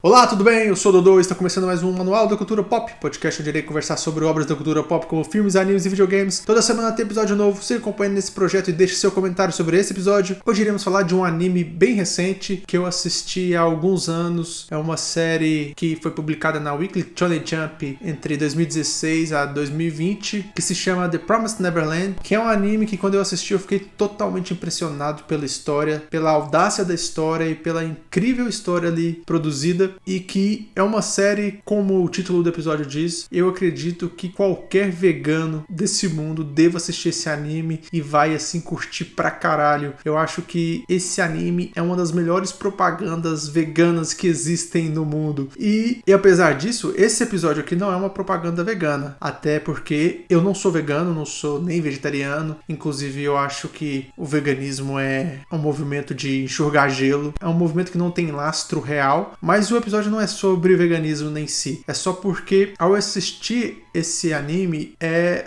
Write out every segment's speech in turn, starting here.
Olá, tudo bem? Eu sou o Dodô e está começando mais um Manual da Cultura Pop, podcast onde irei conversar sobre obras da cultura pop como filmes, animes e videogames. Toda semana tem episódio novo, se acompanhe nesse projeto e deixe seu comentário sobre esse episódio. Hoje iremos falar de um anime bem recente que eu assisti há alguns anos. É uma série que foi publicada na Weekly Shonen Jump entre 2016 a 2020, que se chama The Promised Neverland, que é um anime que quando eu assisti eu fiquei totalmente impressionado pela história, pela audácia da história e pela incrível história ali produzida. E que é uma série, como o título do episódio diz, eu acredito que qualquer vegano desse mundo deva assistir esse anime e vai assim curtir pra caralho. Eu acho que esse anime é uma das melhores propagandas veganas que existem no mundo. E apesar disso, esse episódio aqui não é uma propaganda vegana, até porque eu não sou vegano, não sou nem vegetariano. Inclusive eu acho que o veganismo é um movimento de enxugar gelo, é um movimento que não tem lastro real, mas o episódio não é sobre veganismo nem si. É só porque ao assistir esse anime é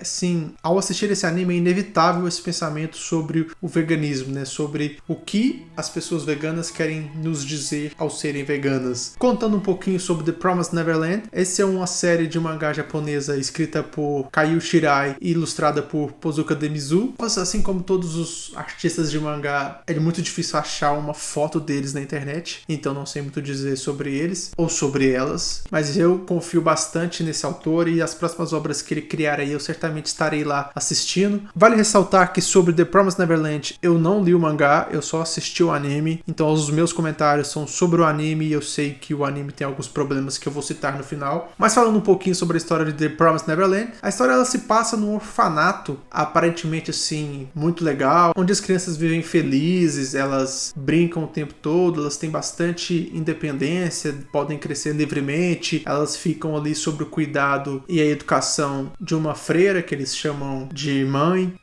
inevitável esse pensamento sobre o veganismo, né? Sobre o que as pessoas veganas querem nos dizer ao serem veganas. Contando um pouquinho sobre The Promised Neverland, essa é uma série de mangá japonesa escrita por Kaiu Shirai e ilustrada por Pozuka Demizu. Assim como todos os artistas de mangá, é muito difícil achar uma foto deles na internet, então não sei muito dizer sobre eles ou sobre elas, mas eu confio bastante nesse autor e as próximas obras que ele criar aí eu certamente estarei lá assistindo. Vale ressaltar que sobre The Promised Neverland eu não li o mangá, eu só assisti o anime, então os meus comentários são sobre o anime e eu sei que o anime tem alguns problemas que eu vou citar no final. Mas falando um pouquinho sobre a história de The Promised Neverland, a história ela se passa num orfanato aparentemente assim muito legal, onde as crianças vivem felizes, elas brincam o tempo todo, elas têm bastante independência, podem crescer livremente, elas ficam ali sob o cuidado e a educação de uma freira que eles chamam de mãe,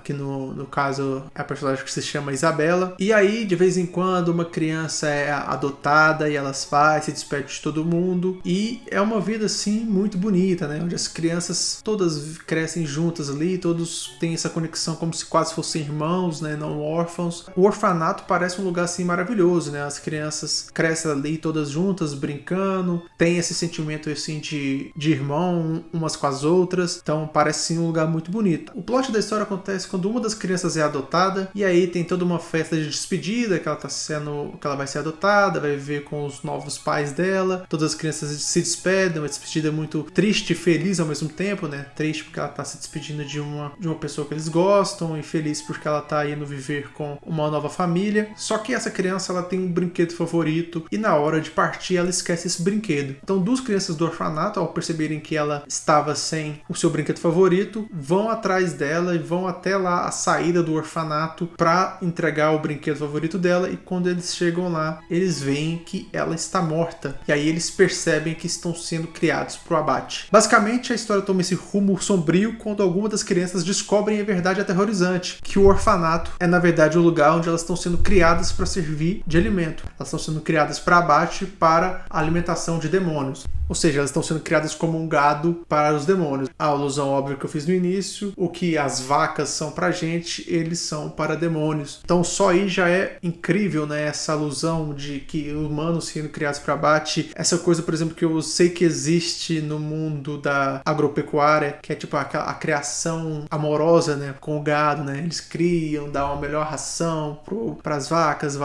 que no caso é a personagem que se chama Isabela. E aí de vez em quando uma criança é adotada e elas se despedem de todo mundo e é uma vida assim muito bonita, né? Onde as crianças todas crescem juntas ali, todos têm essa conexão como se quase fossem irmãos, né? Não órfãos. O orfanato parece um lugar assim maravilhoso, né? As crianças crescem ali todas juntas, brincando, tem esse sentimento assim de irmão umas com as outras, então parece sim um lugar muito bonito. O plot da história acontece quando uma das crianças é adotada e aí tem toda uma festa de despedida que ela vai ser adotada, vai viver com os novos pais dela, todas as crianças se despedem, uma despedida muito triste e feliz ao mesmo tempo, né? Triste porque ela tá se despedindo de uma pessoa que eles gostam e feliz porque ela tá indo viver com uma nova família. Só que essa criança ela tem um brinquedo favorito e na hora de partir ela esquece esse brinquedo. Então duas crianças do orfanato, ao perceberem que ela estava sem o seu brinquedo favorito, vão atrás dela e vão até lá a saída do orfanato para entregar o brinquedo favorito dela, e quando eles chegam lá, eles veem que ela está morta. E aí eles percebem que estão sendo criados para o abate. Basicamente a história toma esse rumo sombrio quando algumas das crianças descobrem a verdade aterrorizante, que o orfanato é na verdade o lugar onde elas estão sendo criadas para servir de alimento. Elas estão sendo criadas para abate, para a alimentação de demônios. Ou seja, elas estão sendo criadas como um gado para os demônios. A alusão óbvia que eu fiz no início, o que as vacas são pra gente, eles são para demônios. Então só aí já é incrível, né? Essa alusão de que humanos sendo criados para abate. Essa coisa, por exemplo, que eu sei que existe no mundo da agropecuária, que é tipo a criação amorosa, né? Com o gado, né? Eles criam, dão uma melhor ração para as vacas,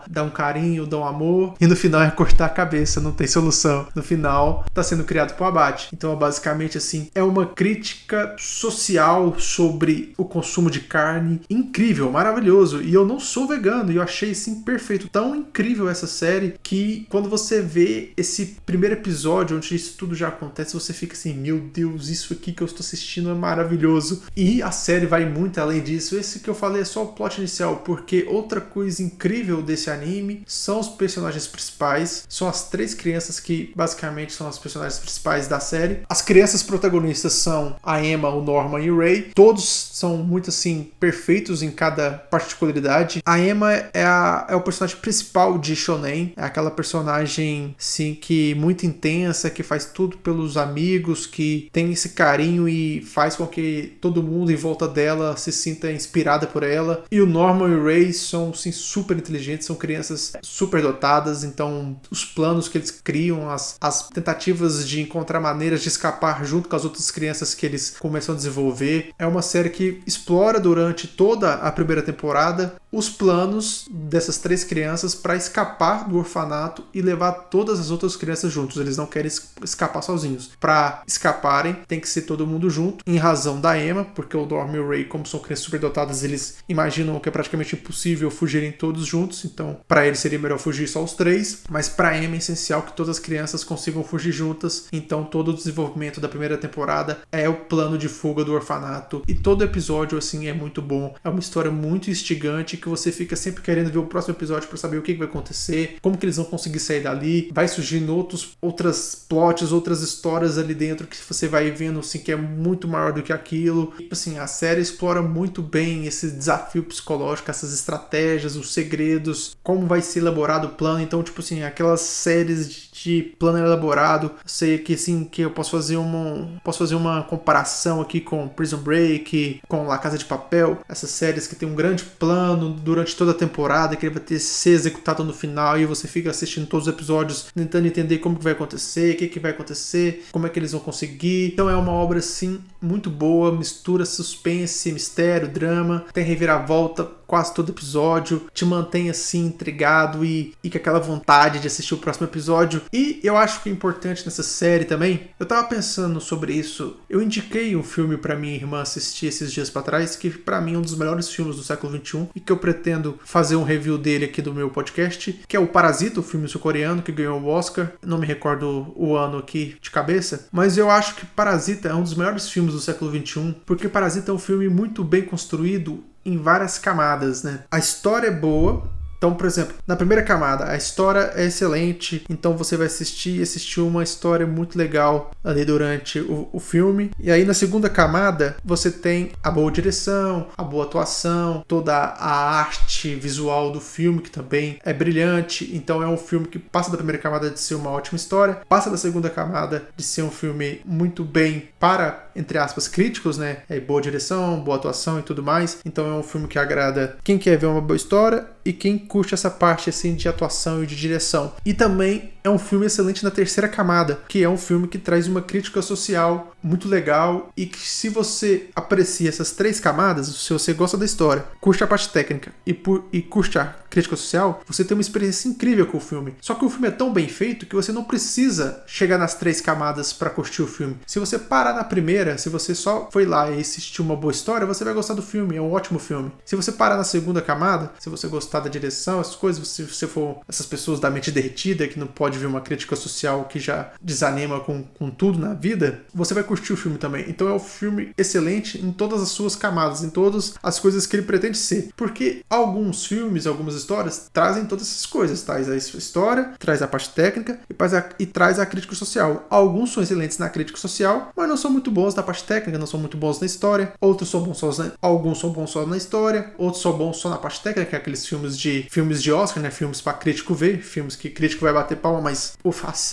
dão um carinho, dão amor, e no final é cortar a cabeça, não tem solução. No final está sendo criado para o abate. Então, basicamente, assim, é uma crítica social sobre o consumo de carne incrível, maravilhoso. E eu não sou vegano e eu achei, assim, perfeito. Tão incrível essa série que quando você vê esse primeiro episódio, onde isso tudo já acontece, você fica assim, meu Deus, isso aqui que eu estou assistindo é maravilhoso. E a série vai muito além disso. Esse que eu falei é só o plot inicial, porque outra coisa incrível desse anime são os personagens principais, são as três crianças que basicamente são são os personagens principais da série. As crianças protagonistas são a Emma, o Norman e o Ray. Todos são muito, assim, perfeitos em cada particularidade. A Emma é o personagem principal de Shonen. É aquela personagem, sim, que muito intensa, que faz tudo pelos amigos, que tem esse carinho e faz com que todo mundo em volta dela se sinta inspirada por ela. E o Norman e o Ray são, sim, super inteligentes, são crianças super dotadas, então os planos que eles criam, as tentativas de encontrar maneiras de escapar junto com as outras crianças que eles começam a desenvolver. É uma série que explora durante toda a primeira temporada os planos dessas 3 crianças para escapar do orfanato e levar todas as outras crianças juntos. Eles não querem escapar sozinhos. Para escaparem, tem que ser todo mundo junto, em razão da Emma, porque o Norman e o Ray, como são crianças superdotadas, eles imaginam que é praticamente impossível fugirem todos juntos, então para eles seria melhor fugir só os 3, mas para Emma é essencial que todas as crianças consigam fugir juntas, então todo o desenvolvimento da primeira temporada é o plano de fuga do orfanato, e todo episódio, assim, é muito bom. É uma história muito instigante, que você fica sempre querendo ver o próximo episódio para saber o que vai acontecer, como que eles vão conseguir sair dali. Vai surgindo outras plots, outras histórias ali dentro que você vai vendo, assim, que é muito maior do que aquilo. E, assim, a série explora muito bem esse desafio psicológico, essas estratégias, os segredos, como vai ser elaborado o plano. Então, tipo assim, aquelas séries de plano elaborado, sei que, assim, que eu posso fazer uma comparação aqui com Prison Break, com La Casa de Papel, essas séries que tem um grande plano durante toda a temporada, que ele vai ser executado no final, e você fica assistindo todos os episódios, tentando entender como que vai acontecer, o que vai acontecer, como é que eles vão conseguir. Então é uma obra, assim, muito boa, mistura suspense, mistério, drama, tem reviravolta quase todo episódio, te mantém, assim, intrigado e com aquela vontade de assistir o próximo episódio. E eu acho que é importante nessa série também, eu tava pensando sobre isso, eu indiquei um filme pra minha irmã assistir esses dias pra trás, que pra mim é um dos melhores filmes do século XXI, e que eu pretendo fazer um review dele aqui do meu podcast, que é o Parasita, o filme sul-coreano que ganhou o Oscar. Não me recordo o ano aqui de cabeça, mas eu acho que Parasita é um dos melhores filmes do século XXI, porque Parasita é um filme muito bem construído em várias camadas, né? A história é boa. Então, por exemplo, na primeira camada, a história é excelente, então você vai assistir uma história muito legal ali durante o filme. E aí, na segunda camada, você tem a boa direção, a boa atuação, toda a arte visual do filme, que também é brilhante. Então, é um filme que passa da primeira camada de ser uma ótima história, passa da segunda camada de ser um filme muito bem para, entre aspas, críticos, né? É boa direção, boa atuação e tudo mais. Então, é um filme que agrada quem quer ver uma boa história e quem curte essa parte, assim, de atuação e de direção. E também é um filme excelente na terceira camada, que é um filme que traz uma crítica social muito legal, e que, se você aprecia essas 3 camadas, se você gosta da história, curte a parte técnica e curte a crítica social, você tem uma experiência incrível com o filme. Só que o filme é tão bem feito que você não precisa chegar nas 3 camadas para curtir o filme. Se você parar na primeira, se você só foi lá e assistiu uma boa história, você vai gostar do filme, é um ótimo filme. Se você parar na segunda camada, se você gostar da direção, essas coisas, se você for essas pessoas da mente derretida, que não pode ver uma crítica social, que já desanima com tudo na vida, você vai curtir o filme também. Então é um filme excelente em todas as suas camadas, em todas as coisas que ele pretende ser. Porque alguns filmes, algumas histórias trazem todas essas coisas, traz a história, traz a parte técnica e traz a crítica social. Alguns são excelentes na crítica social, mas não são muito bons na parte técnica, não são muito bons na história. Outros são bons alguns são bons só na história, outros são bons só na parte técnica, que é aqueles filmes de Oscar, né? Filmes para crítico ver, filmes que crítico vai bater palma, mas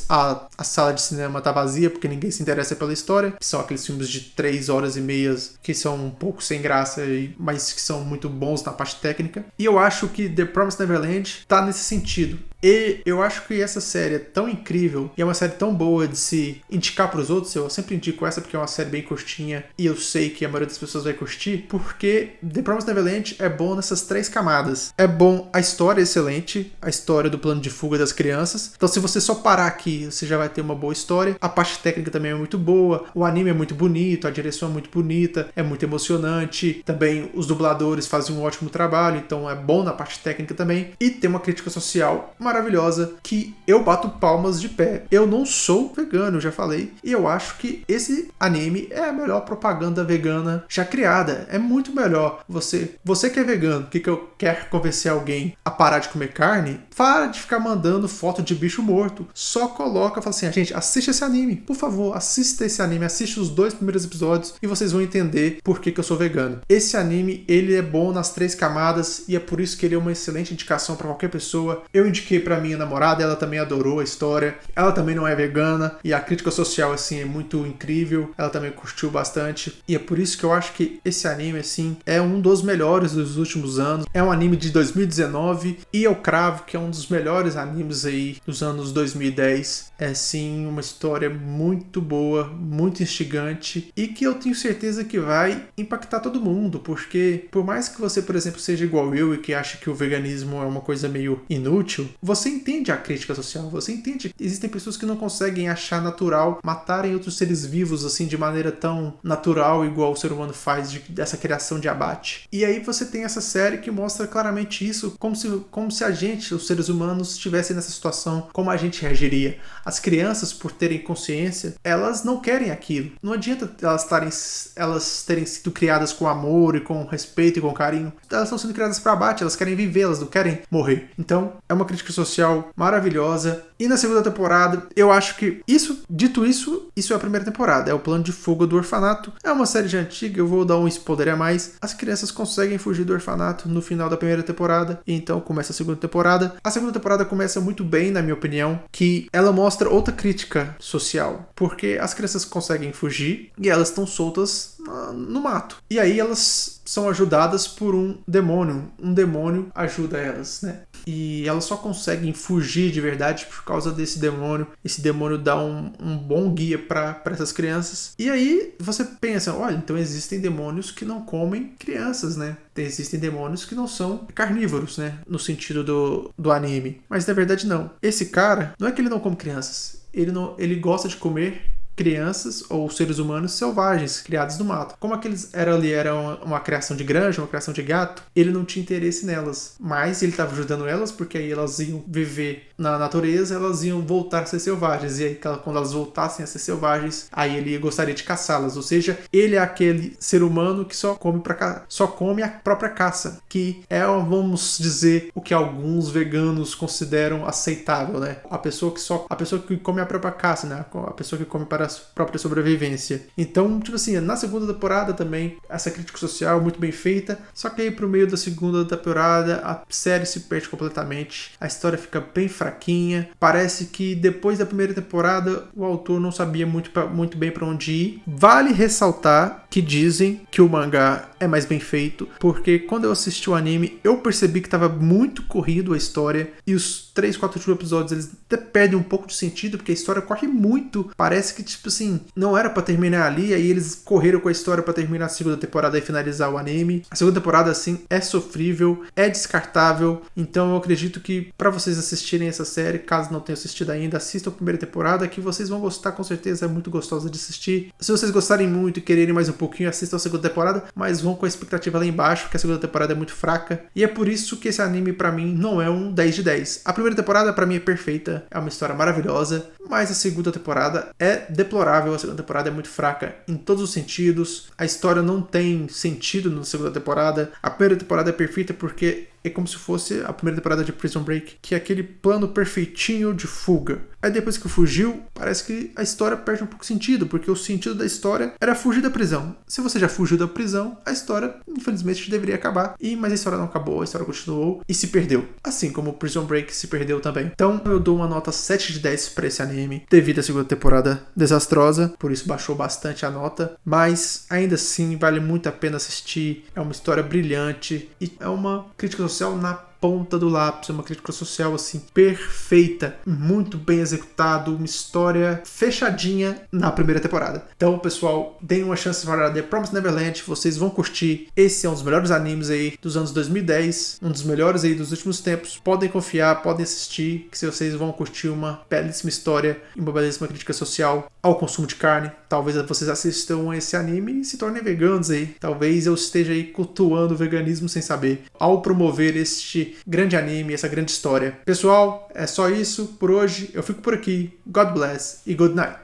a sala de cinema tá vazia porque ninguém se interessa pela história. São aqueles filmes de 3 horas e meias que são um pouco sem graça, mas que são muito bons na parte técnica. E eu acho que The Promised Neverland tá nesse sentido. E eu acho que essa série é tão incrível e é uma série tão boa de se indicar para os outros. Eu sempre indico essa porque é uma série bem curtinha e eu sei que a maioria das pessoas vai curtir, porque The Promised Neverland é bom nessas 3 camadas. É bom, a história é excelente, a história do plano de fuga das crianças. Então, se você só parar aqui, você já vai ter uma boa história. A parte técnica também é muito boa, o anime é muito bonito, a direção é muito bonita, é muito emocionante. Também os dubladores fazem um ótimo trabalho, então é bom na parte técnica também. E tem uma crítica social maravilhosa que eu bato palmas de pé. Eu não sou vegano, eu já falei, e eu acho que esse anime é a melhor propaganda vegana já criada. É muito melhor. Você que é vegano, que quer convencer alguém a parar de comer carne, para de ficar mandando foto de bicho morto. Só coloca, fala assim, gente, assiste esse anime, por favor, assista esse anime, assiste os 2 primeiros episódios e vocês vão entender por que eu sou vegano. Esse anime, ele é bom nas 3 camadas e é por isso que ele é uma excelente indicação para qualquer pessoa. Eu indiquei para minha namorada, ela também adorou a história, ela também não é vegana e a crítica social, assim, é muito incrível, ela também curtiu bastante e é por isso que eu acho que esse anime, assim, é um dos melhores dos últimos anos. É um anime de 2019 e eu cravo que é um dos melhores animes aí dos anos 2010. É sim uma história muito boa, muito instigante e que eu tenho certeza que vai impactar todo mundo, porque por mais que você, por exemplo, seja igual eu e que acha que o veganismo é uma coisa meio inútil, você entende a crítica social, você entende que existem pessoas que não conseguem achar natural matarem outros seres vivos assim de maneira tão natural igual o ser humano faz dessa criação de abate. E aí você tem essa série que mostra claramente isso, como se a gente, os seres humanos, estivessem nessa situação, como a gente reagiria. As crianças, por terem consciência, elas não querem aquilo. Não adianta elas terem sido criadas com amor e com respeito e com carinho. Elas estão sendo criadas para abate, elas querem viver, elas não querem morrer. Então, é uma crítica social maravilhosa. E na segunda temporada, eu acho que dito isso é a primeira temporada, é o plano de fuga do orfanato. É uma série já antiga, eu vou dar um spoiler a mais. As crianças conseguem fugir do orfanato no final da primeira temporada, e então começa a segunda temporada. A segunda temporada começa muito bem, na minha opinião, que ela mostra outra crítica social, porque as crianças conseguem fugir e elas estão soltas no mato. E aí elas são ajudadas por um demônio ajuda elas, né? E elas só conseguem fugir de verdade por causa desse demônio. Esse demônio dá um bom guia para essas crianças. E aí você pensa, olha, então existem demônios que não comem crianças, né? Existem demônios que não são carnívoros, né? No sentido do anime. Mas na verdade não. Esse cara, não é que ele não come crianças. Ele gosta de comer crianças ou seres humanos selvagens, criados no mato. Como aqueles eram uma criação de granja, uma criação de gato, ele não tinha interesse nelas. Mas ele estava ajudando elas, porque aí elas iam viver na natureza, elas iam voltar a ser selvagens. E aí, quando elas voltassem a ser selvagens, aí ele gostaria de caçá-las. Ou seja, ele é aquele ser humano que só come a própria caça. Que é, vamos dizer, o que alguns veganos consideram aceitável, né? A pessoa que come a própria caça, né? A pessoa que come para a própria sobrevivência. Então, tipo assim, na segunda temporada também, essa crítica social muito bem feita, só que aí pro meio da segunda temporada, a série se perde completamente, a história fica bem fraquinha, parece que depois da primeira temporada, o autor não sabia muito bem para onde ir. Vale ressaltar que dizem que o mangá é mais bem feito, porque quando eu assisti o anime, eu percebi que estava muito corrido a história, e os 3-4 últimos episódios, eles até perdem um pouco de sentido, porque a história corre muito, parece que, tipo assim, não era pra terminar ali, aí eles correram com a história pra terminar a segunda temporada e finalizar o anime. A segunda temporada, assim, é sofrível, é descartável, então eu acredito que pra vocês assistirem essa série, caso não tenham assistido ainda, assistam a primeira temporada, que vocês vão gostar, com certeza, é muito gostosa de assistir. Se vocês gostarem muito e quererem mais um pouquinho, assistam a segunda temporada, mas vão com a expectativa lá embaixo, que a segunda temporada é muito fraca, e é por isso que esse anime, pra mim, não é um 10 de 10. A primeira temporada, pra mim, é perfeita, é uma história maravilhosa, mas a segunda temporada é deplorável, a segunda temporada é muito fraca em todos os sentidos, a história não tem sentido na segunda temporada, a primeira temporada é perfeita porque é como se fosse a primeira temporada de Prison Break, que é aquele plano perfeitinho de fuga. Aí depois que fugiu, parece que a história perde um pouco de sentido, porque o sentido da história era fugir da prisão. Se você já fugiu da prisão, a história, infelizmente, deveria acabar. Mas a história não acabou, a história continuou e se perdeu. Assim como Prison Break se perdeu também. Então eu dou uma nota 7 de 10 para esse anime, devido à segunda temporada desastrosa, por isso baixou bastante a nota. Mas ainda assim, vale muito a pena assistir. É uma história brilhante e é uma crítica social na ponta do lápis, uma crítica social assim perfeita, muito bem executado, uma história fechadinha na primeira temporada. Então, pessoal, deem uma chance para The Promised Neverland, vocês vão curtir. Esse é um dos melhores animes aí dos anos 2010, um dos melhores aí dos últimos tempos. Podem confiar, podem assistir, que vocês vão curtir uma belíssima história e uma belíssima crítica social ao consumo de carne. Talvez vocês assistam esse anime e se tornem veganos aí. Talvez eu esteja aí cultuando o veganismo sem saber, ao promover este grande anime, essa grande história. Pessoal, é só isso por hoje. Eu fico por aqui. God bless e good night.